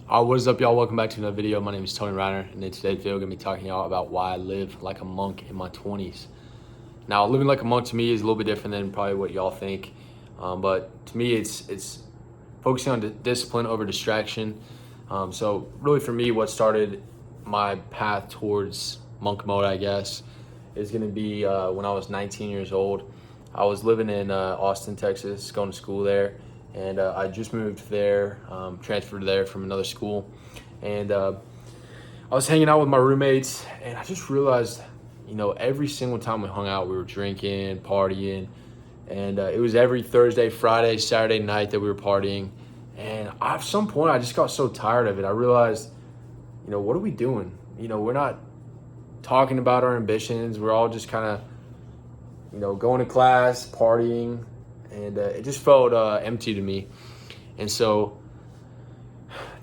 What is up, y'all? Welcome back to another video. My name is Tony Reiner, and in today's video, I'm going to be talking to y'all about why I live like a monk in my 20s. Now, living like a monk to me is a little bit different than probably what y'all think, but to me, it's focusing on discipline over distraction. So really for me, what started my path towards monk mode, I guess, is going to be when I was 19 years old. I was living in Austin, Texas, going to school there. And I just moved there, transferred there from another school. And I was hanging out with my roommates, and I just realized, every single time we hung out, we were drinking, partying. And it was every Thursday, Friday, Saturday night that we were partying. And at some point, I just got so tired of it. I realized, what are we doing? We're not talking about our ambitions. We're all just kind of, going to class, partying. And it just felt empty to me. And so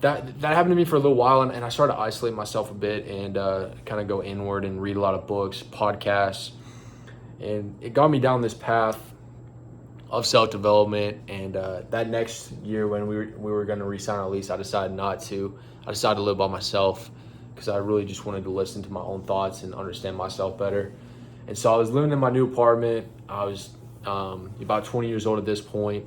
that happened to me for a little while, and I started to isolate myself a bit and kind of go inward and read a lot of books, podcasts. And it got me down this path of self-development. And that next year when we were going to re-sign our lease, I decided not to. I decided to live by myself because I really just wanted to listen to my own thoughts and understand myself better. And so I was living in my new apartment. I was about 20 years old at this point,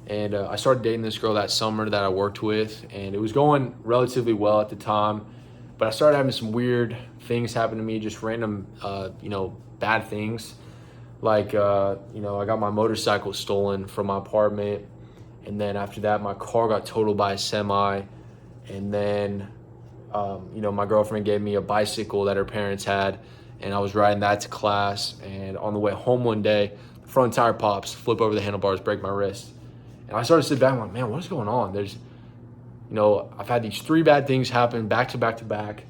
and I started dating this girl that summer that I worked with, and it was going relatively well at the time, but I started having some weird things happen to me, just random bad things, like I got my motorcycle stolen from my apartment, and then after that my car got totaled by a semi, and then my girlfriend gave me a bicycle that her parents had, and I was riding that to class, and on the way home one day, front tire pops, flip over the handlebars, break my wrist. And I started to sit back and I'm like, man, what is going on? There's, I've had these 3 bad things happen back to back to back.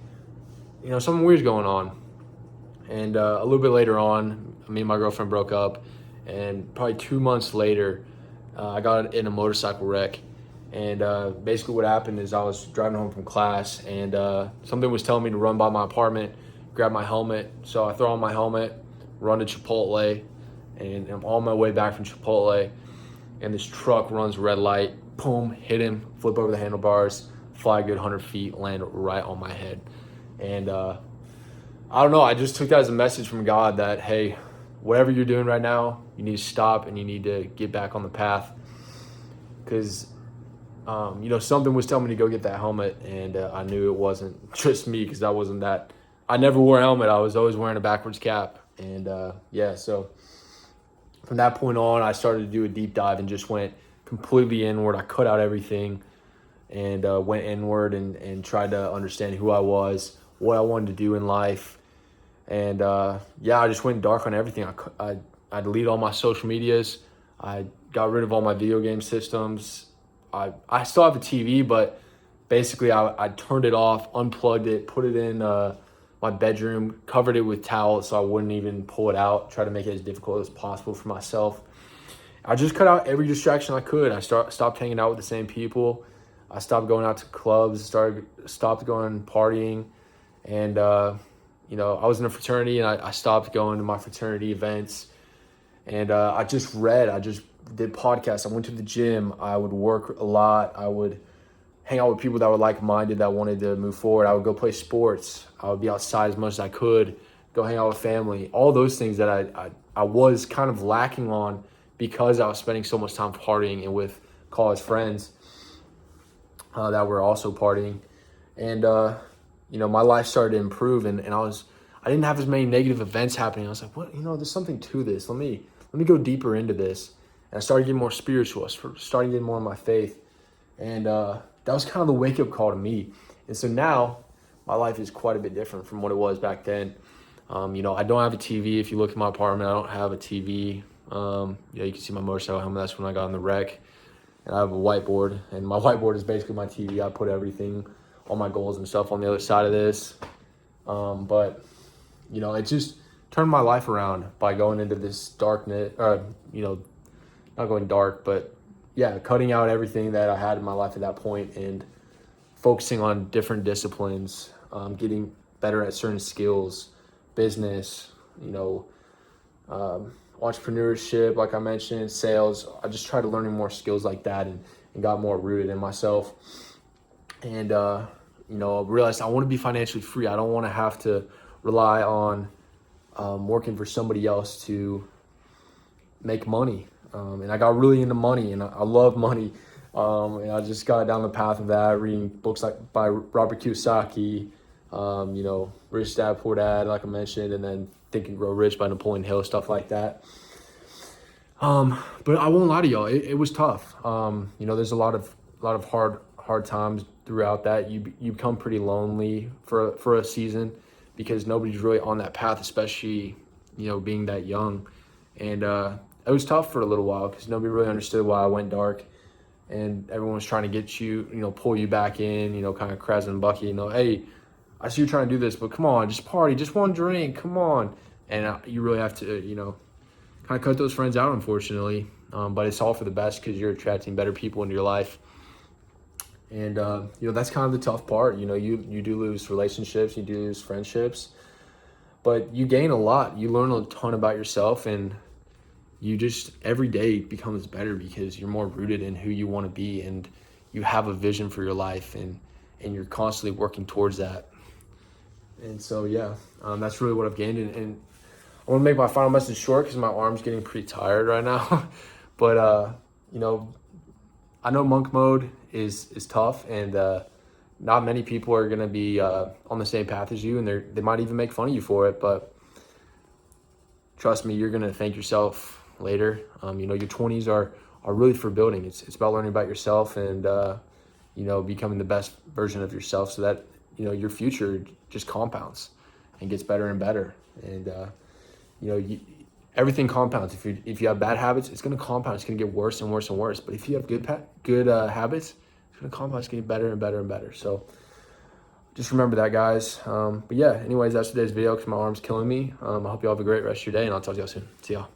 Something weird's going on. And a little bit later on, me and my girlfriend broke up. And probably 2 months later, I got in a motorcycle wreck. And basically what happened is I was driving home from class, and something was telling me to run by my apartment, grab my helmet. So I throw on my helmet, run to Chipotle, and I'm on my way back from Chipotle, and this truck runs red light, boom, hit him, flip over the handlebars, fly a good 100 feet, land right on my head. And I don't know, I just took that as a message from God that, hey, whatever you're doing right now, you need to stop and you need to get back on the path. Because, something was telling me to go get that helmet, and I knew it wasn't just me, because I never wore a helmet. I was always wearing a backwards cap. And so from that point on, I started to do a deep dive and just went completely inward. I cut out everything and went inward and tried to understand who I was, what I wanted to do in life. And I just went dark on everything. I deleted all my social medias. I got rid of all my video game systems. I still have a TV, but basically I turned it off, unplugged it, put it in my bedroom, covered it with towels so I wouldn't even pull it out, try to make it as difficult as possible for myself. I just cut out every distraction I could. I stopped hanging out with the same people. I stopped going out to clubs, stopped going partying. And, I was in a fraternity, and I stopped going to my fraternity events. And I just read. I just did podcasts. I went to the gym. I would work a lot. I would hang out with people that were like-minded, that wanted to move forward. I would go play sports. I would be outside as much as I could, go hang out with family. All those things that I was kind of lacking on because I was spending so much time partying and with college friends that were also partying. And, my life started to improve, and I didn't have as many negative events happening. I was like, what, there's something to this. Let me go deeper into this. And I started getting more spiritual. I started getting more in my faith. And that was kind of the wake-up call to me. And so now my life is quite a bit different from what it was back then. I don't have a TV. If you look at my apartment, I don't have a TV. You can see my motorcycle helmet. That's when I got in the wreck. And I have a whiteboard. And my whiteboard is basically my TV. I put everything, all my goals and stuff on the other side of this. But it just turned my life around by going into this darkness. Not going dark, but cutting out everything that I had in my life at that point and focusing on different disciplines, getting better at certain skills, business, entrepreneurship, like I mentioned, sales. I just tried learning more skills like that and got more rooted in myself. and realized I want to be financially free. I don't want to have to rely on working for somebody else to make money. And I got really into money, and I love money. And I just got down the path of that, reading books like by Robert Kiyosaki, Rich Dad Poor Dad, like I mentioned, and then Think and Grow Rich by Napoleon Hill, stuff like that. But I won't lie to y'all, it was tough. There's a lot of hard times throughout that. You become pretty lonely for a season because nobody's really on that path, especially being that young. And it was tough for a little while because nobody really understood why I went dark, and everyone was trying to get you, pull you back in, kind of Kraz and Bucky, hey, I see you're trying to do this, but come on, just party, just one drink, come on. And you really have to, kind of cut those friends out, unfortunately. But it's all for the best because you're attracting better people into your life. And, that's kind of the tough part. You do lose relationships, you do lose friendships, but you gain a lot. You learn a ton about yourself, and you just, every day becomes better because you're more rooted in who you want to be, and you have a vision for your life, and you're constantly working towards that. And so, that's really what I've gained. And I want to make my final message short because my arm's getting pretty tired right now. But, I know monk mode is tough, and not many people are going to be on the same path as you, and they might even make fun of you for it. But trust me, you're going to thank yourself later. Your 20s are really for building. It's about learning about yourself and, becoming the best version of yourself so that, your future just compounds and gets better and better. And, everything compounds. If you have bad habits, it's going to compound. It's going to get worse and worse and worse. But if you have good habits, it's going to compound. It's going to get better and better and better. So just remember that, guys. But anyways, that's today's video because my arm's killing me. I hope you all have a great rest of your day, and I'll talk to y'all soon. See y'all.